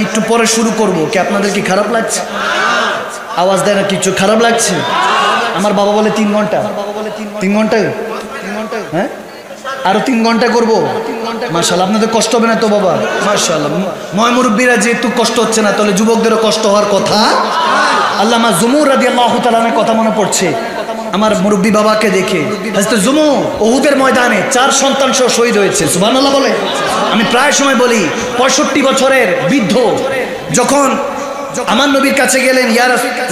একটু পরে শুরু করব, কি আপনাদের কি খারাপ লাগছে? আওয়াজ দেয় না, কিছু খারাপ লাগছে? আমার বাবা বলে 3 ঘন্টা। 3 ঘন্টা? হ্যাঁ, আরো 3 ঘন্টা করবো। মাশাআল্লাহ, আপনাদের কষ্ট হবে না তো বাবা? মাশাআল্লাহ, ময় মুরব্বীরা যেহেতু কষ্ট হচ্ছে না, তাহলে যুবকদেরও কষ্ট হওয়ার কথা। আল্লামা জুমুর রাদিয়াল্লাহু তাআলা আনহু কথা মনে পড়ছে আমার মুরব্বী বাবাকে দেখে। হযরত জুমুর উহুদের ময়দানে 4 সন্তান সহ শহীদ হয়েছে। সুবহানাল্লাহ বলে। আমি প্রায় সময় বলি 65 বছরের বৃদ্ধ যখন আমার নবীর কাছে গেলেন,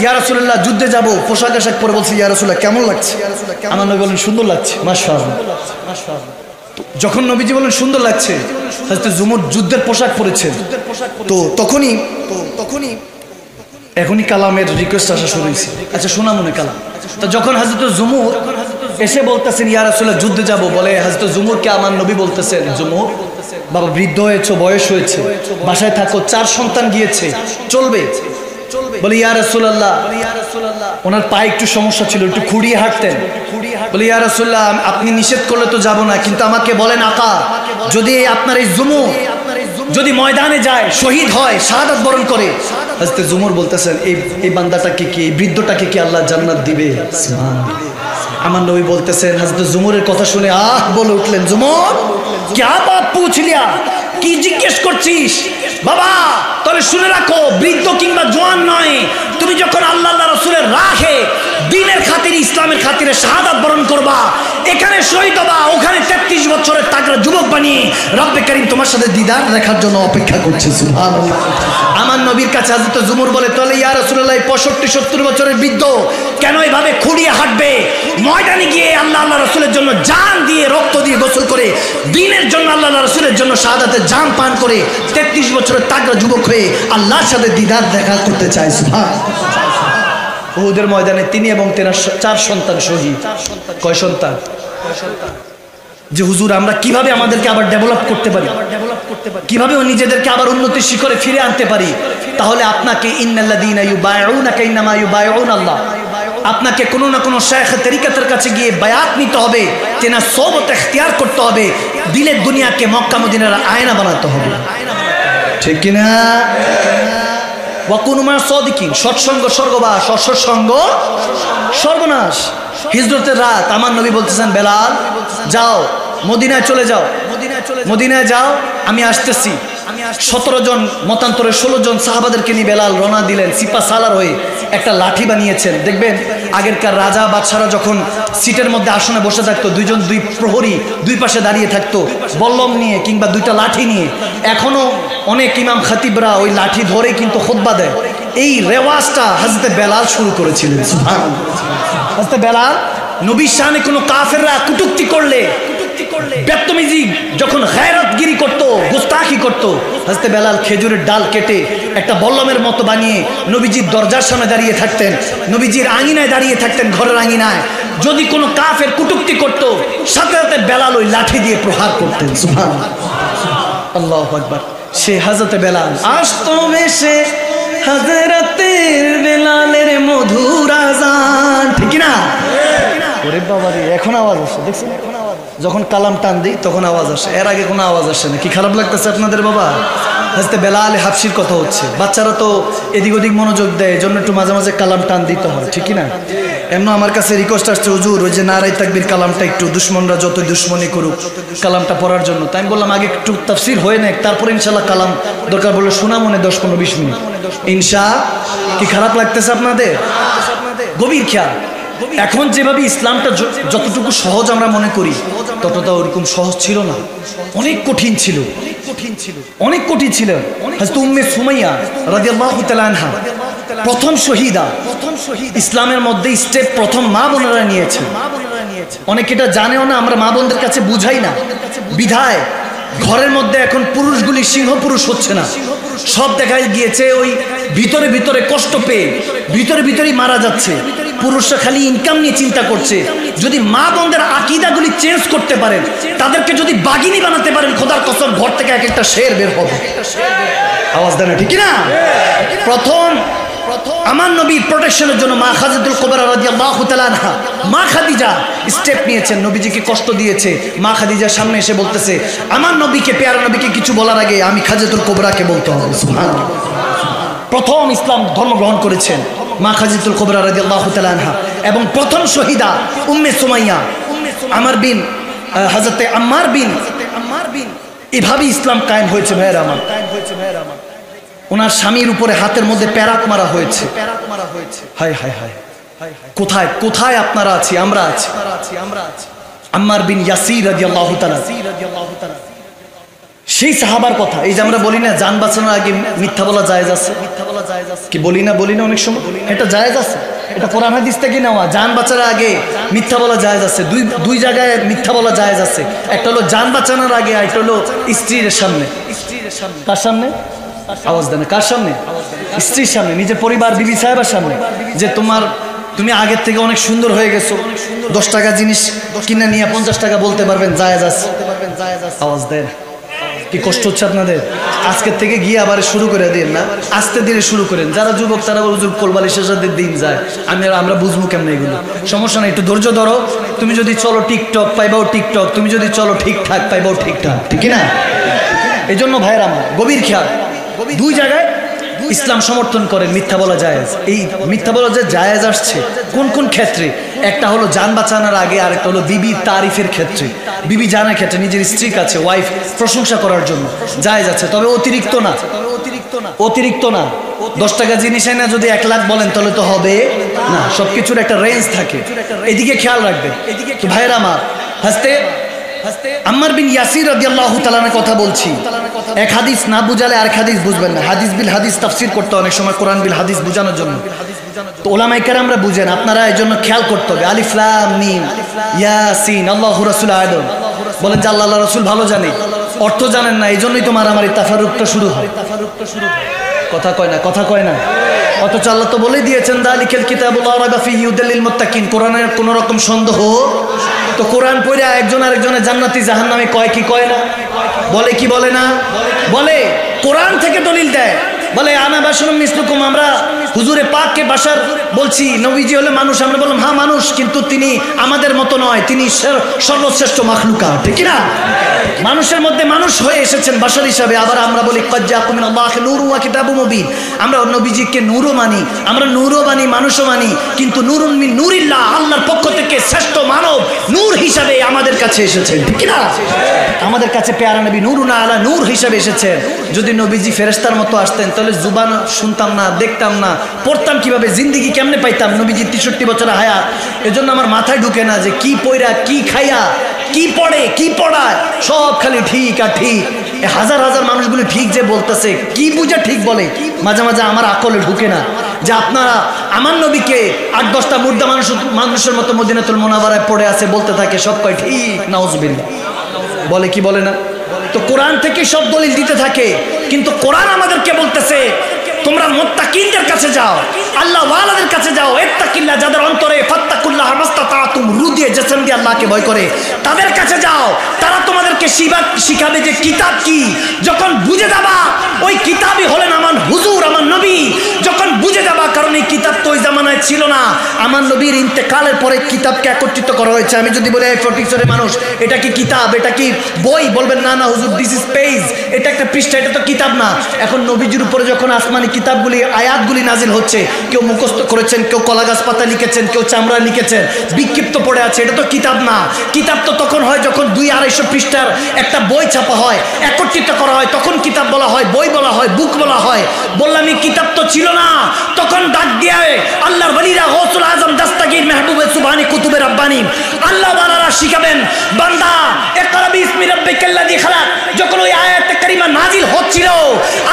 ইয়া রাসূলুল্লাহ যুদ্ধে যাব, পোশাক আশাক পরে বলছি, ইয়া রাসূলুল্লাহ কেমন লাগছে? আমার নবী বলেন সুন্দর লাগছে। মাশাআল্লাহ। যখন নবীজি বলেন সুন্দর লাগছে, হযরত জুমুর যুদ্ধের পোশাক পরেছেন। তো তখনই এখনই কালামের রিকোয়েস্ট আসা শুরু হয়েছে। আচ্ছা, শোনা মনে কালাম। তো যখন হযরত জুমুর এসে বলতেছেন ইয়া রাসূলুল্লাহ যুদ্ধে যাব, বলে হযরত জুমুরকে আমার নবী বলতেছেন, জুমুর বাবা বৃদ্ধ হয়েছে, বয়স হয়েছে, বাসায় থাকো, 4 সন্তান গিয়েছে, চলবে? বলে ইয়া রাসূলুল্লাহ, ওনার পায়ে একটু সমস্যা ছিল, একটু খুঁড়িয়ে হাঁটতেন। বলে ইয়া রাসূলুল্লাহ আপনি নিষেধ করলে তো যাব না, কিন্তু আমাকে বলেন আকা, যদি আপনার এই জুমুর যদি ময়দানে যায়, শহীদ হয়, শাহাদাত বরণ করে, হযরত জুমুর বলতেছেন এই বান্দাটাকে কি, এই বৃদ্ধটাকে কি আল্লাহ জান্নাত দিবে? আমার নবী বলতেছেন, হযরত জুমুরের কথা শুনে আহ বলে উঠলেন, জুমুর क्या बात पूछ लिया, কি জিজ্ঞেস করছিস? বাবা তাহলে শুনে রাখো, বৃদ্ধ কিংবা জওয়ান নয়, তুমি যখন আল্লাহ রাসূলের রাহে দ্বীনের খাতিরে, ইসলামের খাতিরে শাহাদাত বরণ করবা, এখানে শহীদ হবা, ওখানে 33 বছরের তাগড়া যুবক বানিয়ে রব্বে কারীম তোমার সাথে দিদার দেখার জন্য অপেক্ষা করছে। সুবহানাল্লাহ। আমার নবীর কাছে হযরত জুমুর বলে, তাহলে ইয়া রাসূলুল্লাহ 65-70 বছরের বৃদ্ধ কেন এভাবে খুঁড়িয়ে হাঁটবে? ময়দানে গিয়ে আল্লাহ রাসূলের জন্য জান দিয়ে, রক্ত দিয়ে গোসল করে, দ্বীনের জন্য আল্লাহ রাসূলের জন্য শাহাদাতের জাম পান করে 33 বছরের তাগড়া যুবক হয়ে আল্লাহর সাথে দিদার দেখা করতে চায়। সুবহানাল্লাহ। উহুদের ময়দানে তিনি এবং তেনার 4 সন্তান শহীদ। কয় সন্তান? যে হুজুর আমরা কিভাবে আমাদেরকে আবার ডেভেলপ করতে পারি, কিভাবে নিজেদেরকে আবার উন্নতির শিখরে ফিরে আনতে পারি, তাহলে আপনাকে ইন্নাল্লাযীনা ইউবাইউনাকা ইন্নামা ইউবাইউনাল্লাহ, আপনাকে কোনো না কোনো শায়খ তরিকাতের কাছে গিয়ে বায়াত নিতে হবে, তেনার সোহবত ইখতিয়ার করতে হবে, দিলের দুনিয়াকে মক্কা মদিনার আয়না বানাতে হবে। ঠিক কি না? ওয়াকুনু মা সাদিকিন, সৎসঙ্গ স্বর্গবাস, অসৎসঙ্গ সর্বনাশ। হিজরতের রাত আমার নবী বলতেছেন, বেলাল যাও মদিনায় চলে যাও, মদিনায় যাও, আমি আসতেছি। 17 জন মতান্তরে 16 জন সাহাবাদেরকে নিয়ে বেলাল রওনা দিলেন। সিপা সালার হয়ে একটা লাঠি বানিয়েছেন। দেখবেন আগেরকার রাজা বাদশারা যখন সিটের মধ্যে আসনে বসে থাকতো, 2 জন 2 প্রহরী 2 পাশে দাঁড়িয়ে থাকতো বল্লম নিয়ে কিংবা 2টা লাঠি নিয়ে। এখনো অনেক ইমাম খাতিবরা ওই লাঠি ধরে কিন্তু খুতবা দেয়। এই রেওয়াজটা হযরত বেলাল শুরু করেছিলেন। সুবহানাল্লাহ। হযরত বেলাল নবীর শানে কোনো কাফেররা কটূক্তি করলে, বেত্তমিজি যখন গায়রতগিরি করত, গুস্তাখি করত, হযরত বেলাল খেজুরের ডাল কেটে একটা বল্লমের মতো বানিয়ে নবীজির দরজার সামনে দাঁড়িয়ে থাকতেন, নবীজির আঙিনায় দাঁড়িয়ে থাকতেন, ঘরের আঙিনায়। যদি কোনো কাফের কটূক্তি করত, সাথে সাথে বেলাল ওই লাঠি দিয়ে প্রহার করতেন। সুবহানাল্লাহ। আল্লাহু আকবার। সে হযরত বেলাল আসতো ভেসে, হযরতের বেলালের মধুর আযান। ঠিক না? ওরে বাবা রে, এখন আওয়াজ আসে, দেখছেন? যখন কালাম টান দিই তখন আওয়াজ আসে, এর আগে কোনো আওয়াজ আসে না। কি খারাপ লাগতেছে আপনাদের বাবা? হযরত বেলাল হাবশির কথা হচ্ছে। বাচ্চারা তো এদিক ওদিক মনোযোগ দেয়, এজন্য একটু মাঝে মাঝে কালাম টান দিতে হয়। ঠিক না? এমন আমার কাছে রিকোয়েস্ট আসছে, হুজুর ওই যে নারায়ে তাকবীর কালামটা একটু দুশমনরা যত দুশমনি করুক কালামটা পড়ার জন্য। তাই আমি বললাম আগে একটু তাফসীর হয়ে নেক, তারপর ইনশাআল্লাহ কালাম দরকার বললে শোনা মনে 10-15-20 মিনিট ইনশাআল্লাহ। কি খারাপ লাগতেছে আপনাদের? গভীর খেয়াল। এখন যেভাবে ইসলামটা যতটুকু সহজ আমরা মনে করি, ততটা ওরকম সহজ ছিল না, অনেক কঠিন ছিল, অনেক কঠিন ছিল। হযরত উম্মে সুমাইয়া রাদিয়াল্লাহু তাআলা আনহা প্রথম শহীদা, ইসলামের মধ্যে স্টেপ প্রথম মা বোনেরা নিয়েছে। অনেকে এটা জানেও না, আমরা মা বোনদের কাছে বুঝাই না, বিধায় ঘরের মধ্যে এখন পুরুষগুলি সিংহ পুরুষ হচ্ছে না। সব দেখা গিয়েছে ওই ভিতরে ভিতরে কষ্ট পেয়ে ভিতরে ভিতরেই মারা যাচ্ছে। পুরুষরা খালি ইনকাম নিয়ে চিন্তা করছে। যদি মা বোনদের আকীদাগুলি চেঞ্জ করতে পারেন, তাদেরকে যদি বাগিনী বানাতে পারেন, খোদার কসম ঘর থেকে এক একটা শের বের হবে। আওয়াজ দেন, ঠিক না? প্রথম আমার নবীর প্রোটেকশনের জন্য মা খাদিজাতুল কুবরা রাদিয়াল্লাহু তাআলা আনহা, মা খাদিজা স্টেপ নিয়েছেন, নবীজিকে কষ্ট দিয়েছে। মা খাদিজার সামনে এসে বলতেছে, আমার নবীকে, পেয়ারা নবীকে কিছু বলার আগে আমি খাদিজাতুল কুবরাকে বলতে হবে। সুবহানাল্লাহ। প্রথম ইসলাম ধর্ম গ্রহণ করেছেন মা খাদিজাতুল কুবরা রাদিয়াল্লাহু তাআলা আনহা, এবং প্রথম শহীদা উম্মে সুমাইয়া, হযরতে আম্মার বিন, এভাবে ইসলাম কায়েম হয়েছে। ভাইয়েরা আমার, ওনার স্বামীর উপরে হাতের মধ্যে প্যারাক মারা হয়েছে। হায় হায় হায়, কোথায় কোথায় আপনারা আছি, আমরা আছি। আম্মার বিন ইয়াসির রাদিয়াল্লাহু তাআলা, সেই সাহাবার কথা। এই যে আমরা বলি না জান বাঁচানোর আগে মিথ্যা বলা জায়েজ আছে, কি বলি না অনেক সময়, এটা জায়েজ আছে, এটা কোরআন হাদিস থেকে নেওয়া। জান বাঁচানোর আগে মিথ্যা বলা জায়েজ আছে, দুই জায়গায় মিথ্যা বলা জায়েজ আছে। একটা হলো জান বাঁচানোর আগে, আর একটা হলো স্ত্রীর সামনে। কার সামনে? আওয়াজ দেন, কার সামনে? স্ত্রীর সামনে, নিজের পরিবার, বিবি সাহেবের সামনে, যে তুমি আগের থেকে অনেক সুন্দর হয়ে গেছো, 10 টাকা জিনিস কিনে নিয়ে 50 টাকা বলতে পারবেন, জায়েজ আছে। আওয়াজ দেন, কি কষ্ট হচ্ছে আপনাদের? আজকের থেকে গিয়ে আবার শুরু করে দিন না, আস্তে ধীরে শুরু করেন। যারা যুবক তারা হুজুর কোলবালিশের সাথে দিন যায়, আমরা বুঝবো কেমন এগুলো। সমস্যা নেই, একটু ধৈর্য ধরো। তুমি যদি চলো টিকটক পাইবাও টিকটক, তুমি যদি চলো ঠিকঠাক পাইবাও ঠিকঠাক, ঠিক না? এই জন্য ভাইয়ের আমার গভীর খেয়াল, দুই জায়গায় ইসলাম সমর্থন করেন মিথ্যা বলা জায়েজ। এই মিথ্যা বলা যে জায়েজ আসছে কোন কোন ক্ষেত্রে? একটা হলো জান বাঁচানোর আগে, আর একটা হলো বিবি তারিফের ক্ষেত্রে, বিবি জানার ক্ষেত্রে, নিজের স্ত্রীর কাছে ওয়াইফ প্রশংসা করার জন্য জায়েজ আছে, তবে অতিরিক্ত না। 10 টাকা জিনিস না যদি 1 লাখ বলেন তাহলে তো হবে না, সবকিছুর একটা রেঞ্জ থাকে, এদিকে খেয়াল রাখবেন। তো ভাইয়েরা আমার, আম্মার বিন ইয়াসির রাদিয়াল্লাহু তাআলার কথা বলছি। এক হাদিস না বুঝালে আরেক হাদিস বুঝবেন না। হাদিস বিল হাদিস তাফসীর করতে অনেক সময় কোরআন বিল হাদিস বোঝানোর জন্য, তো ওলামায়ে কেরামরা বুঝেন, আপনারা এর জন্য খেয়াল করতে হবে। আলিফ লাম মিম ইয়াসিন, আল্লাহু রাসূল আদম, বলেন যে আল্লাহ রাসূল ভালো জানে, অর্থ জানেন না, এই জন্যই তো মারামারি তাফারুকটা শুরু হয়। কথা কয় না। অথচ আল্লাহ তো বলে দিয়েছেন যালিকাল কিতাবু লা রাইবা ফীহি হুদাল লিল মুত্তাকিন, কোরআনের কোনো রকম সন্দেহ। তো কোরআন পড়ে একজন আরেকজনের জান্নাতি জাহান্নামে কয় কি কয় না? বলে কি বলে না? বলে। কোরআন থেকে দলিল দেয়, বলে আনা বাশারুম মিসলুকুম, আমরা হুজুরে পাককে বাশার বলছি, নবীজি হলে মানুষ। আমরা বললাম হ্যাঁ মানুষ, কিন্তু তিনি আমাদের মতো নয়, তিনি সর্বশ্রেষ্ঠ মাখলুকাত, ঠিক না? মানুষের মধ্যে মানুষ হয়ে এসেছেন বাশার হিসাবে। আবার আমরা বলি ক্বাদ জাআকুম মিনাল্লাহি নূরুন ওয়া কিতাবুম মুবিন, আমরা নবীজিকে নূরও মানি, আমরা নূরও মানি, মানুষও মানি, কিন্তু নূরুন মিন নূরিল্লাহ, আল্লাহর পক্ষ থেকে শ্রেষ্ঠ মানব নূর হিসাবে আমাদের কাছে এসেছেন, ঠিক না? আমাদের কাছে পেয়ারা নবী নূরুন আলা নূর হিসাবে এসেছেন। যদি নবীজি ফেরেশতার মতো আসতেন তাহলে জুবান শুনতাম না, দেখতাম না, পড়তাম কিভাবে, জিন্দেগি কেমনে পাইতাম? নবীজি 63 বছর হায়াত। এজন্য আমার মাথায় ঢুকে না যে কি পয়রা, কি খাইয়া, কি পড়ে, কি পড়ায়, সব খালি ঠিক আর ঠিক। হাজার হাজার মানুষগুলি ঠিক যে বলতেছে, কি বুঝে ঠিক বলে, মাঝে মাঝে আমার আকলে ঢুকে না যে আপনারা আমার নবীকে 8-10টা মুর্দা মানুষের মতো মদিনাতুল মুনাওয়ারায় পড়ে আছে, বলতে থাকে সব কয় ঠিক, নাউজুবিল্লাহ, বলে কি বলে না? তো কোরআন থেকে সব দলিল দিতে থাকে, কিন্তু কোরআন আমাদেরকে বলতেছে তোমরা মুত্তাকিনদের কাছে যাও, আল্লাহ ওয়ালাদের কাছে যাও, ইত্তাকিল্লাহ, যাদের অন্তরে ফাত্তাকুল্লাহ মাস্তাতাতুম, রু দিয়ে জিসম দিয়ে আল্লাহকে ভয় করে, তাদের কাছে যাও। তারা তোমাদেরকে শিখাবে যে কিতাব কি। যখন বুঝে যাবা ওই কিতাবই হলেন আমার হুজুর, আমার নবী। যখন বুঝে যাবা, কারণ এই কিতাব তো ওই জামানায় ছিল না, আমার নবীর ইন্তেকালের পরে কিতাবকে একত্রিত করা হয়েছে। আমি যদি বলি এই 46 মানুষ এটা কি কিতাব, এটা কি বই, বলবেন না না হুজুর দিস ইজ পেজ, এটা একটা পৃষ্ঠা, এটা তো কিতাব না। এখন নবীজির উপরে যখন আসমানি কিতাবগুলি, আয়াতগুলি নাজিল হচ্ছে, কেউ মুখস্থ করেছেন, কেউ কলা গাছ পাতা লিখেছেন, কেউ চামড়া লিখেছেন, বিক্ষিপ্ত পড়ে আছে, এটা তো কিতাব না। কিতাব তো তখন হয় যখন 200-250 পৃষ্ঠার একটা বই ছাপা হয়, একত্রিত করা হয়, তখন কিতাব বলা হয়, বই বলা হয়, বুক বলা হয়। বললাম এই কিতাব তো ছিল না। তখন ডাক দিয়ে আল্লাহর ওলিরা, গৌসুল আজম, দাস্তাগীর, মেহবুবে সুবহানি, কুতুবে রাব্বানি, আল্লাহ ওয়ালারা শিখাবেন, বান্দা ইকরা বিসমি রাব্বিকাল্লাযী খালাক। যখন ওই আয়াতে কারিমা নাজিল হচ্ছিল,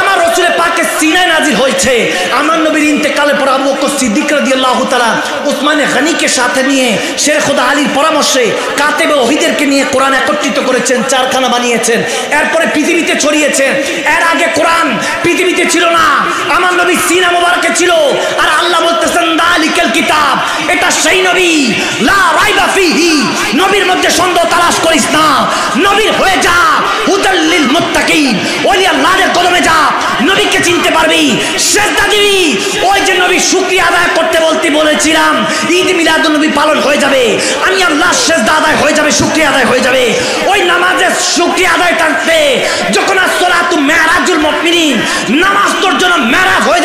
আমার রাসূল পাকের সিনায় নাজিল হয়েছে। আমার নবীর ইন্তেকালের পর আবু বকর সিদ্দিক রাদিয়াল্লাহু তাআলা উসমানে গনিকে সাথে নিয়ে শের খোদা আলীর পরামর্শে কাতেবে ওহীদেরকে নিয়ে কোরআন একত্রিত করেছেন, 4 খানা বানিয়েছেন, এরপরে পৃথিবীতে ছড়িয়েছেন। এর আগে কোরআন পৃথিবীতে ছিল না, আমার নবী সিনা মুবারকে ছিল। আর আল্লাহ বলতেছেন যালিকাল কিতাব, এটা সেই নবী লা রাইবা ফিহি, নবীর মধ্যে সন্দেহ তালাশ করিস না, নবীর হয়ে যা, হুদাল লিল মুত্তাকিন, ওলি আল্লাহর কদমে যা, নবীকে চিনতে পারবি, সেজদা দিবি। ওই যে নবী শুকরিয়া আদায় করতে বলেছিলাম, ঈদ মিলাদুন নবী পালন হয়ে যাবে, আমি আল্লাহর সেজদা আদায় হয়ে যাবে, শুকরিয়া আদায় হয়ে যাবে। ওই নামাজের শুকরিয়া আদায় থাকবে, যখন আসসালাতু মেরাজুল মুমিনিন, নামাজ তোর জন্য মেরাজ হয়ে